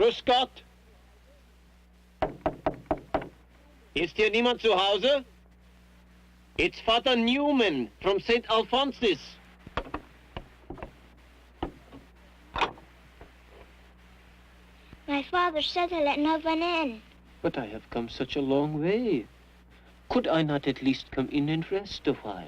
Grüß Gott. Ist hier niemand zu Hause? It's Father Neumann from St. Alphonsus. My father said to let no one in. But I have come such a long way. Could I not at least come in and rest a while?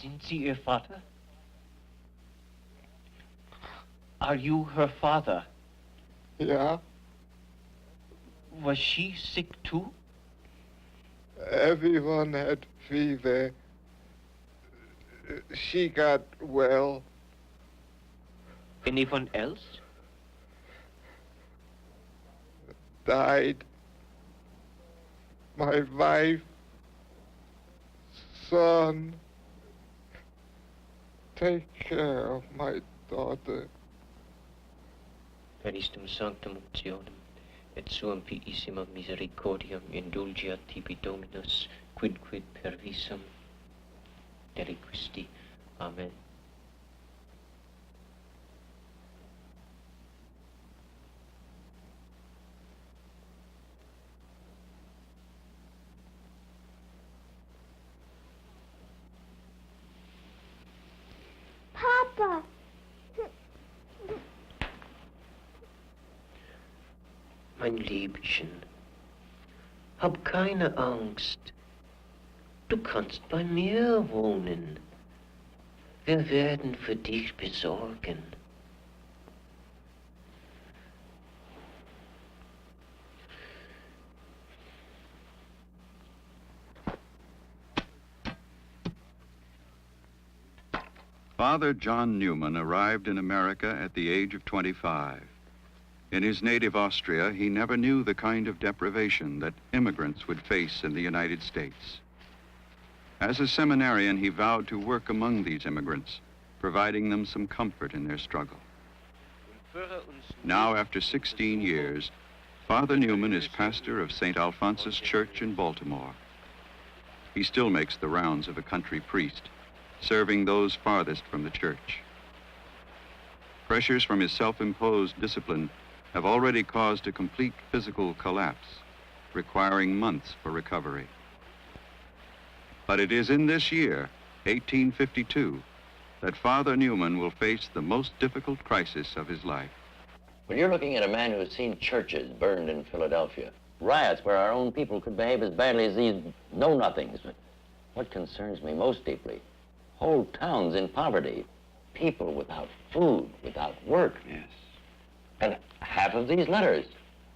Sind Sie Ihr Vater? Are you her father? Yeah. Was she sick too? Everyone had fever. She got well. Anyone else? Died. My wife, son. Take care of my daughter. Peristum sanctum uncionem, et suam fiissimam misericordiam indulgia tibi Dominus, quidquid per visum deliquisti. Amen. Papa! Mein Liebchen, hab keine Angst. Du kannst bei mir wohnen. Wir werden für dich besorgen. Father John Neumann arrived in America at the age of 25. In his native Austria, he never knew the kind of deprivation that immigrants would face in the United States. As a seminarian, he vowed to work among these immigrants, providing them some comfort in their struggle. Now, after 16 years, Father Neumann is pastor of St. Alphonsus Church in Baltimore. He still makes the rounds of a country priest, serving those farthest from the church. Pressures from his self-imposed discipline have already caused a complete physical collapse, requiring months for recovery. But it is in this year, 1852, that Father Neumann will face the most difficult crisis of his life. When you're looking at a man who's seen churches burned in Philadelphia, riots where our own people could behave as badly as these know-nothings, what concerns me most deeply, whole towns in poverty, people without food, without work. Yes. And half of these letters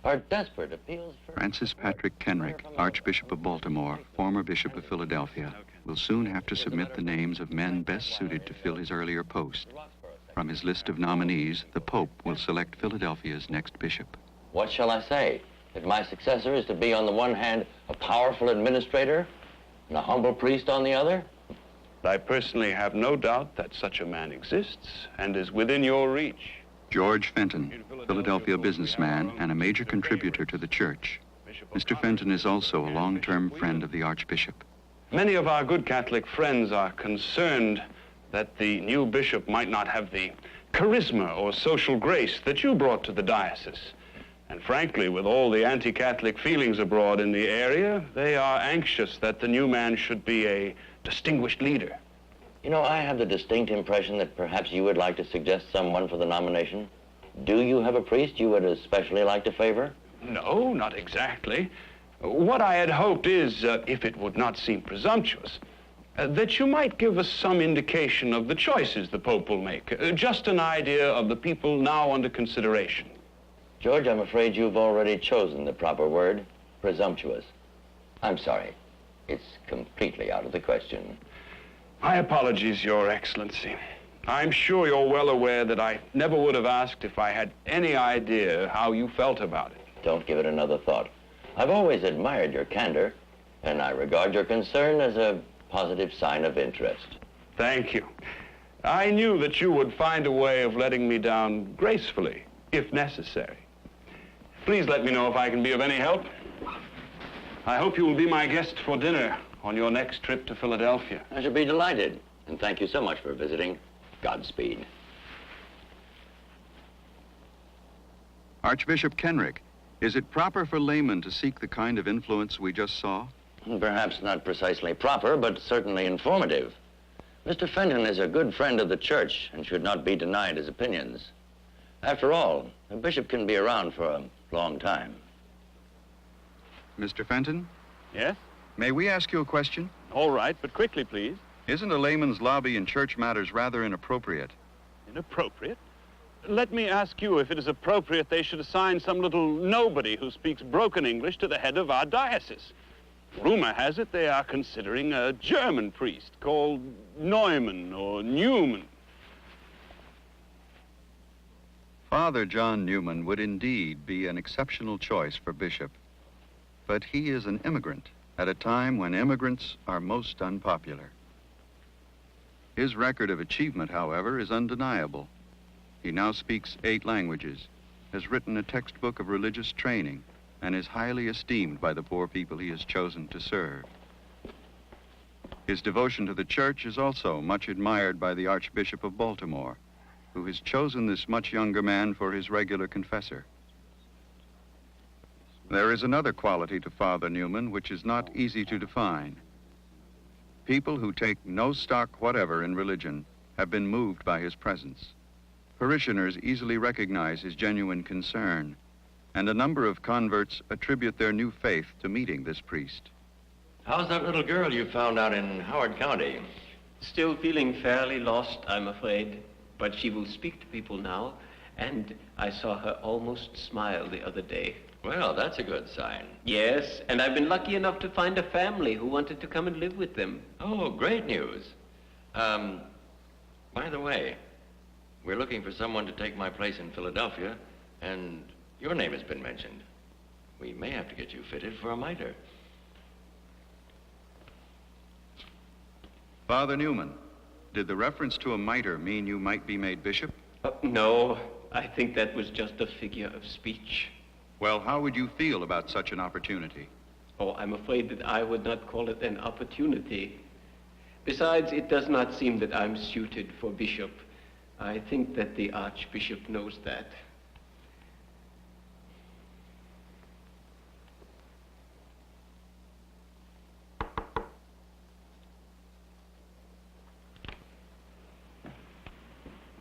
are desperate appeals for... Francis Patrick Kenrick, Archbishop of Baltimore, former Bishop of Philadelphia, will soon have to submit the names of men best suited to fill his earlier post. From his list of nominees, the Pope will select Philadelphia's next bishop. What shall I say? That my successor is to be, on the one hand, a powerful administrator, and a humble priest on the other? I personally have no doubt that such a man exists and is within your reach. George Fenton, Philadelphia businessman and a major contributor to the church. Mr. Fenton is also a long-term friend of the Archbishop. Many of our good Catholic friends are concerned that the new bishop might not have the charisma or social grace that you brought to the diocese. And frankly, with all the anti-Catholic feelings abroad in the area, they are anxious that the new man should be a distinguished leader. You know, I have the distinct impression that perhaps you would like to suggest someone for the nomination. Do you have a priest you would especially like to favor? No, not exactly. What I had hoped is, if it would not seem presumptuous, that you might give us some indication of the choices the Pope will make. Just an idea of the people now under consideration. George, I'm afraid you've already chosen the proper word, presumptuous. I'm sorry. It's completely out of the question. My apologies, Your Excellency. I'm sure you're well aware that I never would have asked if I had any idea how you felt about it. Don't give it another thought. I've always admired your candor, and I regard your concern as a positive sign of interest. Thank you. I knew that you would find a way of letting me down gracefully, if necessary. Please let me know if I can be of any help. I hope you will be my guest for dinner on your next trip to Philadelphia. I should be delighted. And thank you so much for visiting. Godspeed. Archbishop Kenrick, is it proper for laymen to seek the kind of influence we just saw? Perhaps not precisely proper, but certainly informative. Mr. Fenton is a good friend of the church and should not be denied his opinions. After all, a bishop can be around for a long time. Mr. Fenton, Yes? may we ask you a question? All right, but quickly, please. Isn't a layman's lobby in church matters rather inappropriate? Inappropriate? Let me ask you if it is appropriate they should assign some little nobody who speaks broken English to the head of our diocese. Rumor has it they are considering a German priest called Neumann or Neumann. Father John Neumann would indeed be an exceptional choice for bishop. But he is an immigrant at a time when immigrants are most unpopular. His record of achievement, however, is undeniable. He now speaks 8 languages, has written a textbook of religious training, and is highly esteemed by the poor people he has chosen to serve. His devotion to the church is also much admired by the Archbishop of Baltimore, who has chosen this much younger man for his regular confessor. There is another quality to Father Neumann which is not easy to define. People who take no stock whatever in religion have been moved by his presence. Parishioners easily recognize his genuine concern, and a number of converts attribute their new faith to meeting this priest. How's that little girl you found out in Howard County? Still feeling fairly lost, I'm afraid, but she will speak to people now, and I saw her almost smile the other day. Well, that's a good sign. Yes, and I've been lucky enough to find a family who wanted to come and live with them. Oh, great news. By the way, we're looking for someone to take my place in Philadelphia, and your name has been mentioned. We may have to get you fitted for a mitre. Father Neumann, did the reference to a mitre mean you might be made bishop? No, I think that was just a figure of speech. Well, how would you feel about such an opportunity? Oh, I'm afraid that I would not call it an opportunity. Besides, it does not seem that I'm suited for bishop. I think that the Archbishop knows that.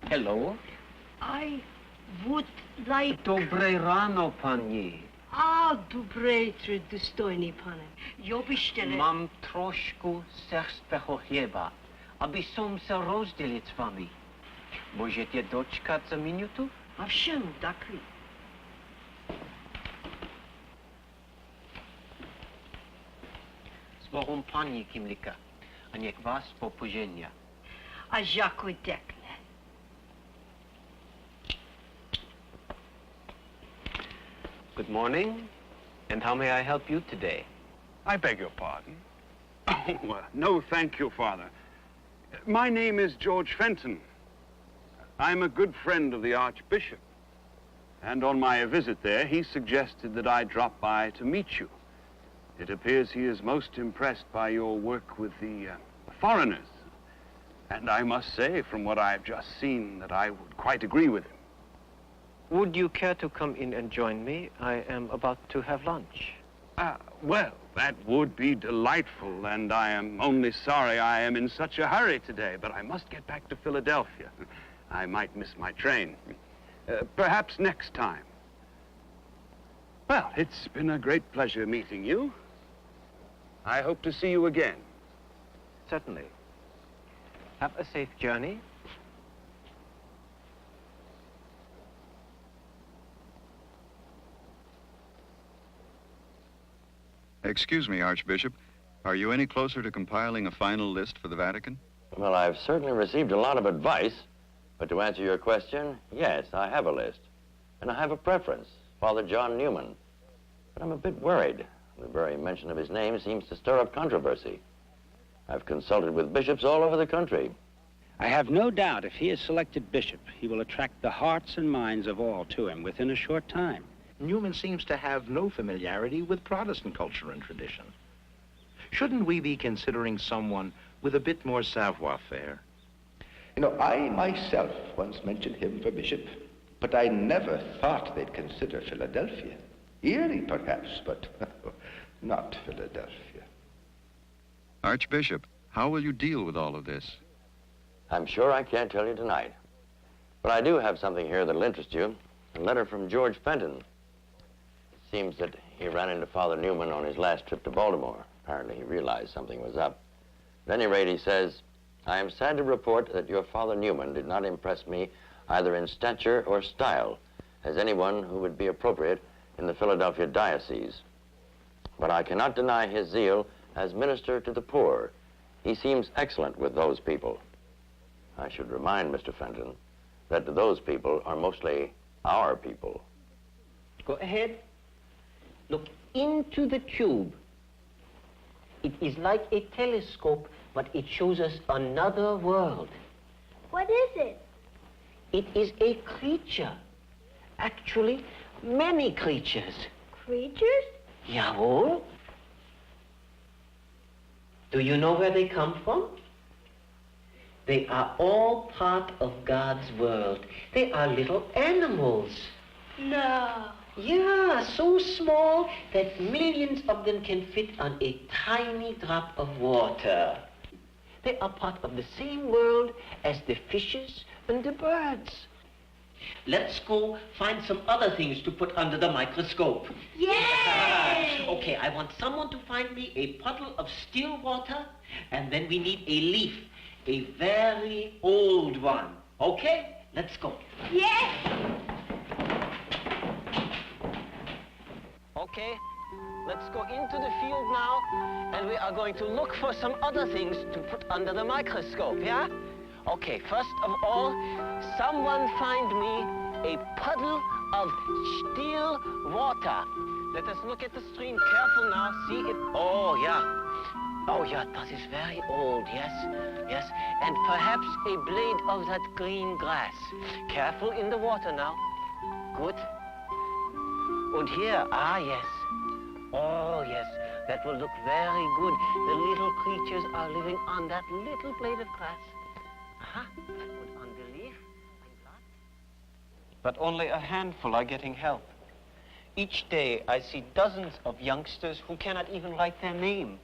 Hello? I would like... Dobre rano, pani. Dobre, dostojný pane. Jo byste... Mám trošku srstého chlieba, aby som sa rozdeliť s vami. Môžete dočkať za minutu? A všem taky. S Bohom, pani Kimlika, a nech vás popoženia. A žako dekne. Good morning, and how may I help you today? I beg your pardon. Oh, no, thank you, Father. My name is George Fenton. I'm a good friend of the Archbishop. And on my visit there, he suggested that I drop by to meet you. It appears he is most impressed by your work with the foreigners. And I must say, from what I've just seen, that I would quite agree with him. Would you care to come in and join me? I am about to have lunch. Well, that would be delightful, and I am only sorry I am in such a hurry today, but I must get back to Philadelphia. I might miss my train. Perhaps next time. Well, it's been a great pleasure meeting you. I hope to see you again. Certainly. Have a safe journey. Excuse me, Archbishop. Are you any closer to compiling a final list for the Vatican? Well, I've certainly received a lot of advice, but to answer your question, yes, I have a list. And I have a preference, Father John Neumann. But I'm a bit worried. The very mention of his name seems to stir up controversy. I've consulted with bishops all over the country. I have no doubt if he is selected bishop, he will attract the hearts and minds of all to him within a short time. Neumann seems to have no familiarity with Protestant culture and tradition. Shouldn't we be considering someone with a bit more savoir-faire? You know, I myself once mentioned him for bishop, but I never thought they'd consider Philadelphia. Erie, perhaps, but not Philadelphia. Archbishop, how will you deal with all of this? I'm sure I can't tell you tonight. But I do have something here that'll interest you. A letter from George Fenton. It seems that he ran into Father Neumann on his last trip to Baltimore. Apparently he realized something was up. At any rate, he says, I am sad to report that your Father Neumann did not impress me either in stature or style as anyone who would be appropriate in the Philadelphia diocese. But I cannot deny his zeal as minister to the poor. He seems excellent with those people. I should remind Mr. Fenton that those people are mostly our people. Go ahead. Look into the cube. It is like a telescope, but it shows us another world. What is it? It is a creature. Actually, many creatures. Creatures? Jawohl. Do you know where they come from? They are all part of God's world. They are little animals. No. Yeah, so small that millions of them can fit on a tiny drop of water. They are part of the same world as the fishes and the birds. Let's go find some other things to put under the microscope. Yay! Okay, I want someone to find me a puddle of still water, and then we need a leaf, a very old one. Okay, let's go. Yes! Okay, let's go into the field now, and we are going to look for some other things to put under the microscope, yeah? Okay, first of all, someone find me a puddle of still water. Let us look at the stream. Careful now, see it. Oh, yeah. Oh, yeah, that is very old, yes, yes. And perhaps a blade of that green grass. Careful in the water now. Good. And here, ah, yes. Oh, yes, that will look very good. The little creatures are living on that little blade of grass. Aha, and on the leaf. But only a handful are getting help. Each day, I see dozens of youngsters who cannot even write their name,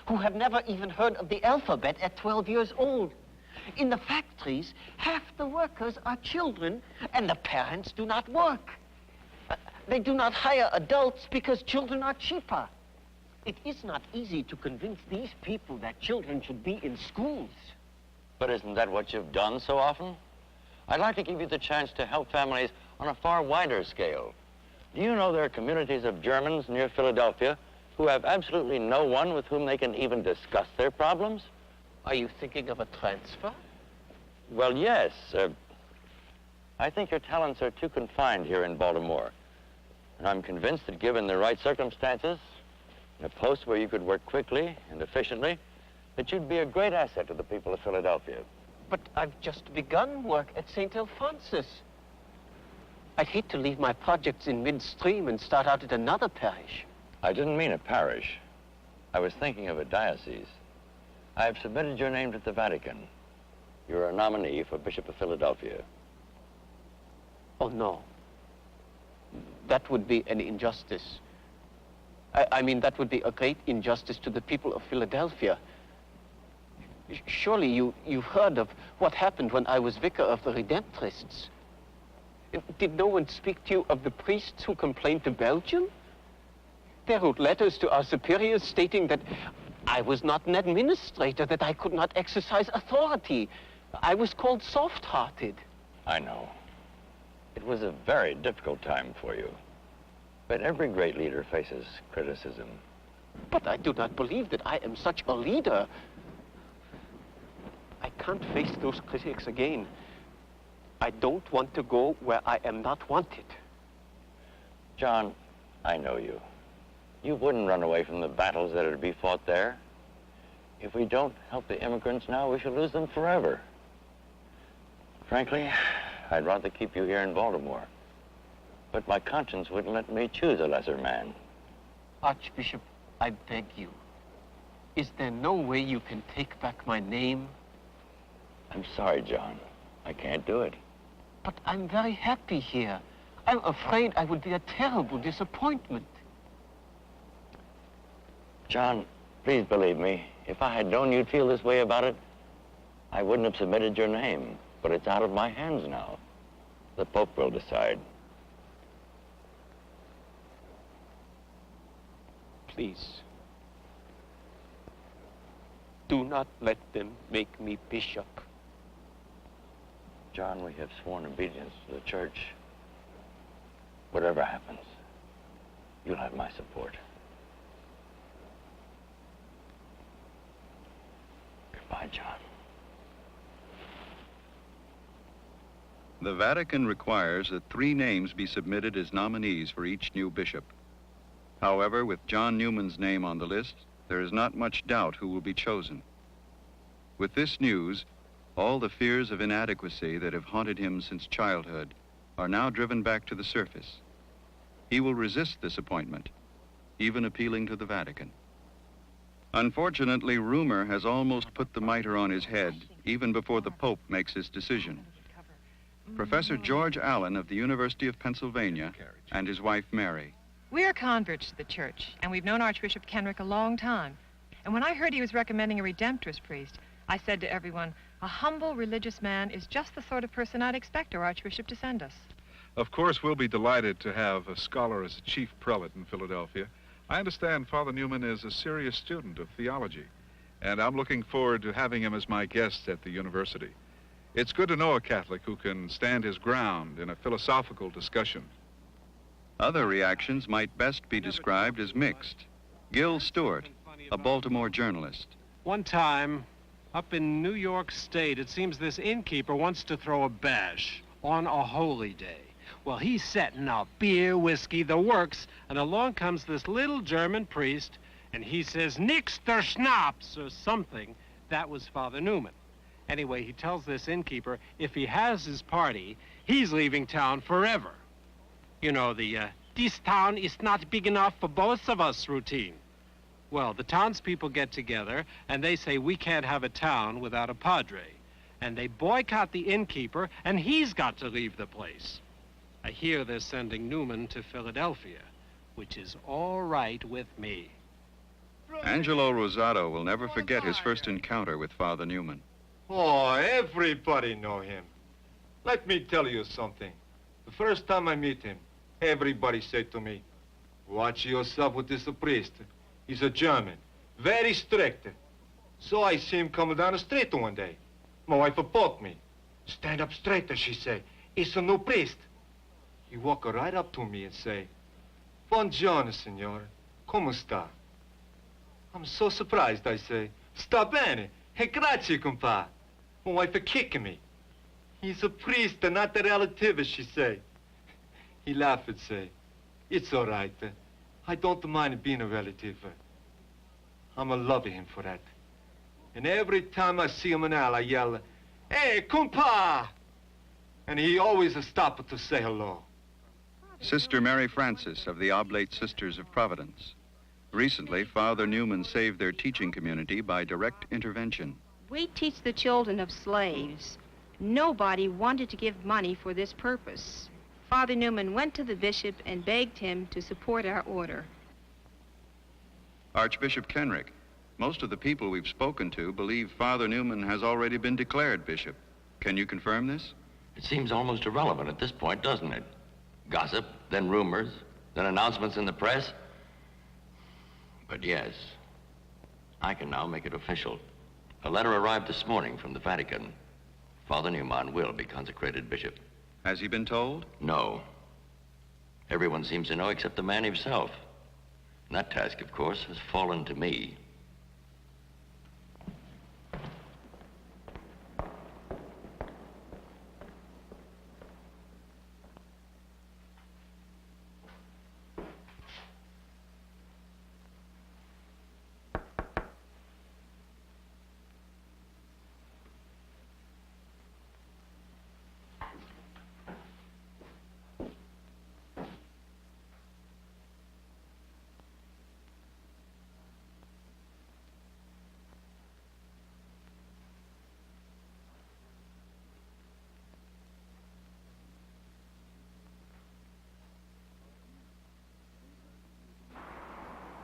who have never even heard of the alphabet at 12 years old. In the factories, half the workers are children, and the parents do not work. They do not hire adults because children are cheaper. It is not easy to convince these people that children should be in schools. But isn't that what you've done so often? I'd like to give you the chance to help families on a far wider scale. Do you know there are communities of Germans near Philadelphia who have absolutely no one with whom they can even discuss their problems? Are you thinking of a transfer? Well, yes. I think your talents are too confined here in Baltimore. And I'm convinced that given the right circumstances, in a post where you could work quickly and efficiently, that you'd be a great asset to the people of Philadelphia. But I've just begun work at St. Alphonsus. I'd hate to leave my projects in midstream and start out at another parish. I didn't mean a parish. I was thinking of a diocese. I have submitted your name to the Vatican. You're a nominee for Bishop of Philadelphia. Oh, no. That would be an injustice. I mean, that would be a great injustice to the people of Philadelphia. Surely you've heard of what happened when I was vicar of the Redemptorists. Did no one speak to you of the priests who complained to Belgium? They wrote letters to our superiors stating that I was not an administrator, that I could not exercise authority. I was called soft-hearted. I know. It was a very difficult time for you. But every great leader faces criticism. But I do not believe that I am such a leader. I can't face those critics again. I don't want to go where I am not wanted. John, I know you. You wouldn't run away from the battles that are to be fought there. If we don't help the immigrants now, we shall lose them forever. Frankly, I'd rather keep you here in Baltimore. But my conscience wouldn't let me choose a lesser man. Archbishop, I beg you. Is there no way you can take back my name? I'm sorry, John. I can't do it. But I'm very happy here. I'm afraid I would be a terrible disappointment. John, please believe me. If I had known you'd feel this way about it, I wouldn't have submitted your name. But it's out of my hands now. The Pope will decide. Please. Do not let them make me bishop. John, we have sworn obedience to the church. Whatever happens, you'll have my support. Goodbye, John. The Vatican requires that 3 names be submitted as nominees for each new bishop. However, with John Neuman's name on the list, there is not much doubt who will be chosen. With this news, all the fears of inadequacy that have haunted him since childhood are now driven back to the surface. He will resist this appointment, even appealing to the Vatican. Unfortunately, rumor has almost put the mitre on his head even before the Pope makes his decision. Professor George Allen of the University of Pennsylvania and his wife Mary. We are converts to the church, and we've known Archbishop Kenrick a long time. And when I heard he was recommending a Redemptorist priest, I said to everyone, a humble religious man is just the sort of person I'd expect our Archbishop to send us. Of course, we'll be delighted to have a scholar as a chief prelate in Philadelphia. I understand Father Neumann is a serious student of theology, and I'm looking forward to having him as my guest at the university. It's good to know a Catholic who can stand his ground in a philosophical discussion. Other reactions might best be described as mixed. Gil Stewart, a Baltimore journalist. One time, up in New York State, it seems this innkeeper wants to throw a bash on a holy day. Well, he's setting out beer, whiskey, the works, and along comes this little German priest, and he says, "Nix der Schnaps," or something. That was Father Neumann. Anyway, he tells this innkeeper if he has his party, he's leaving town forever. You know, the, this town is not big enough for both of us routine. Well, the townspeople get together, and they say we can't have a town without a padre. And they boycott the innkeeper, and he's got to leave the place. I hear they're sending Neumann to Philadelphia, which is all right with me. Angelo Rosado will never forget his first encounter with Father Neumann. Oh, everybody know him. Let me tell you something. The first time I meet him, everybody said to me, "Watch yourself with this priest. He's a German, very strict." So I see him coming down the street one day. My wife poked me. "Stand up straighter," she say. "It's a new priest." He walk right up to me and say, "Buongiorno, signore. Come sta?" I'm so surprised, I say, "Sta bene. E grazie, compa." My wife kicking me. "He's a priest and not a relative," she say. He laughed and say, "It's all right. I don't mind being a relative. I'm a love him for that. And every time I see him now, I yell, 'Hey, compa!' And he always stop to say hello." Sister Mary Francis of the Oblate Sisters of Providence. Recently, Father Neumann saved their teaching community by direct intervention. We teach the children of slaves. Nobody wanted to give money for this purpose. Father Neumann went to the bishop and begged him to support our order. Archbishop Kenrick, most of the people we've spoken to believe Father Neumann has already been declared bishop. Can you confirm this? It seems almost irrelevant at this point, doesn't it? Gossip, then rumors, then announcements in the press. But yes, I can now make it official. A letter arrived this morning from the Vatican. Father Neumann will be consecrated bishop. Has he been told? No. Everyone seems to know except the man himself. And that task, of course, has fallen to me.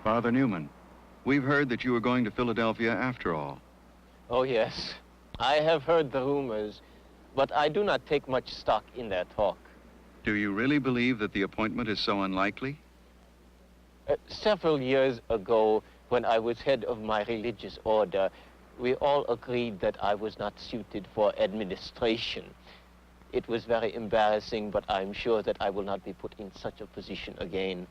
Father Neumann, we've heard that you were going to Philadelphia after all. Oh, yes. I have heard the rumors, but I do not take much stock in their talk. Do you really believe that the appointment is so unlikely? Several years ago, when I was head of my religious order, we all agreed that I was not suited for administration. It was very embarrassing, but I'm sure that I will not be put in such a position again.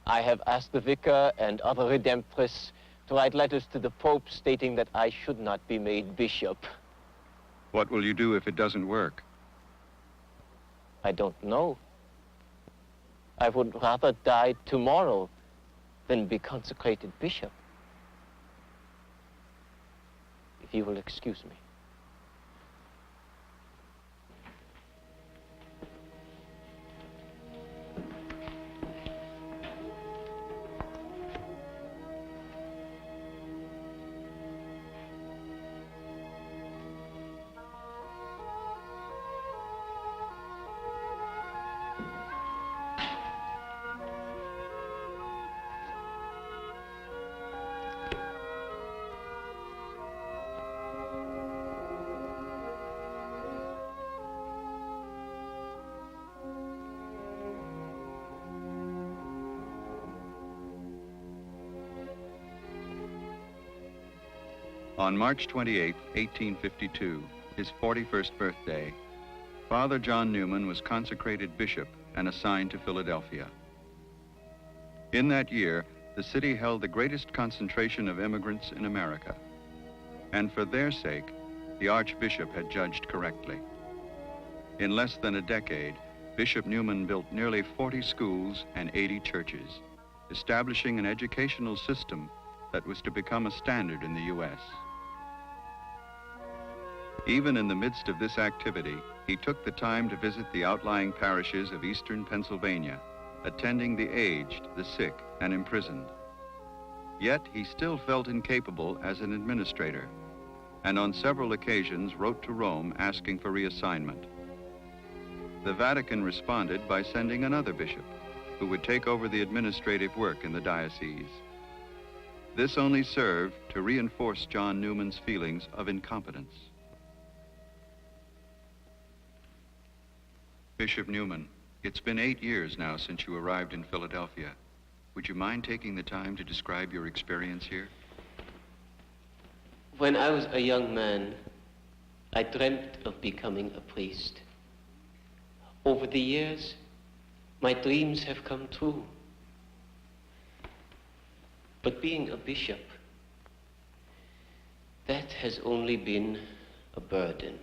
I have asked the vicar and other redemptorists to write letters to the Pope stating that I should not be made bishop. What will you do if it doesn't work? I don't know. I would rather die tomorrow than be consecrated bishop. If you will excuse me. On March 28, 1852, his 41st birthday, Father John Neumann was consecrated bishop and assigned to Philadelphia. In that year, the city held the greatest concentration of immigrants in America, and for their sake, the Archbishop had judged correctly. In less than a decade, Bishop Neumann built nearly 40 schools and 80 churches, establishing an educational system that was to become a standard in the U.S. Even in the midst of this activity, he took the time to visit the outlying parishes of eastern Pennsylvania, attending the aged, the sick, and imprisoned. Yet he still felt incapable as an administrator, and on several occasions wrote to Rome asking for reassignment. The Vatican responded by sending another bishop, who would take over the administrative work in the diocese. This only served to reinforce John Neumann's feelings of incompetence. Bishop Neumann, it's been 8 years now since you arrived in Philadelphia. Would you mind taking the time to describe your experience here? When I was a young man, I dreamt of becoming a priest. Over the years, my dreams have come true. But being a bishop, that has only been a burden.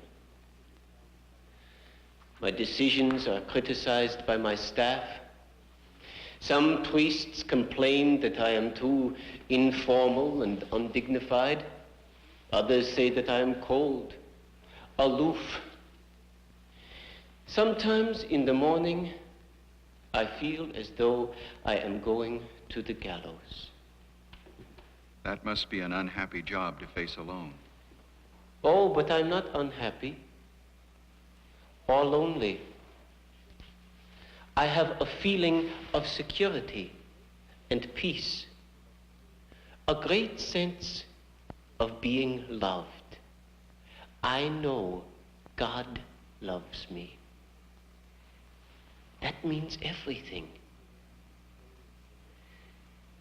My decisions are criticized by my staff. Some priests complain that I am too informal and undignified. Others say that I am cold, aloof. Sometimes in the morning, I feel as though I am going to the gallows. That must be an unhappy job to face alone. Oh, but I'm not unhappy or lonely. I have a feeling of security and peace, a great sense of being loved. I know God loves me. That means everything.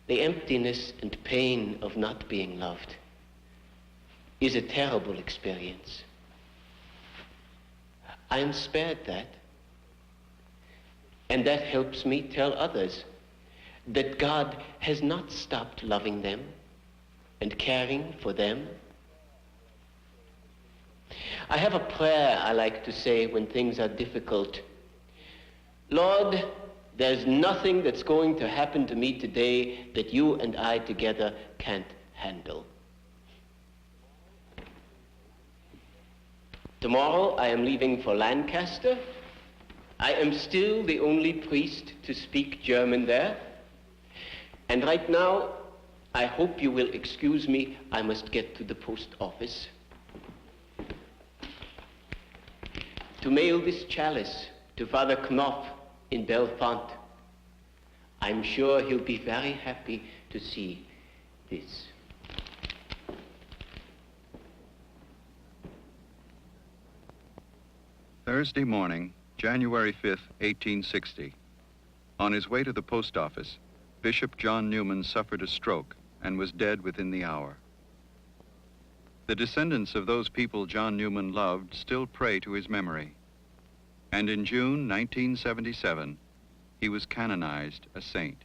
The emptiness and pain of not being loved is a terrible experience. I am spared that. And that helps me tell others that God has not stopped loving them and caring for them. I have a prayer I like to say when things are difficult. Lord, there's nothing that's going to happen to me today that you and I together can't handle. Tomorrow I am leaving for Lancaster. I am still the only priest to speak German there. And right now, I hope you will excuse me, I must get to the post office to mail this chalice to Father Knopf in Bellefonte. I'm sure he'll be very happy to see this. Thursday morning, January 5th, 1860. On his way to the post office, Bishop John Neumann suffered a stroke and was dead within the hour. The descendants of those people John Neumann loved still pray to his memory. And in June 1977, he was canonized a saint.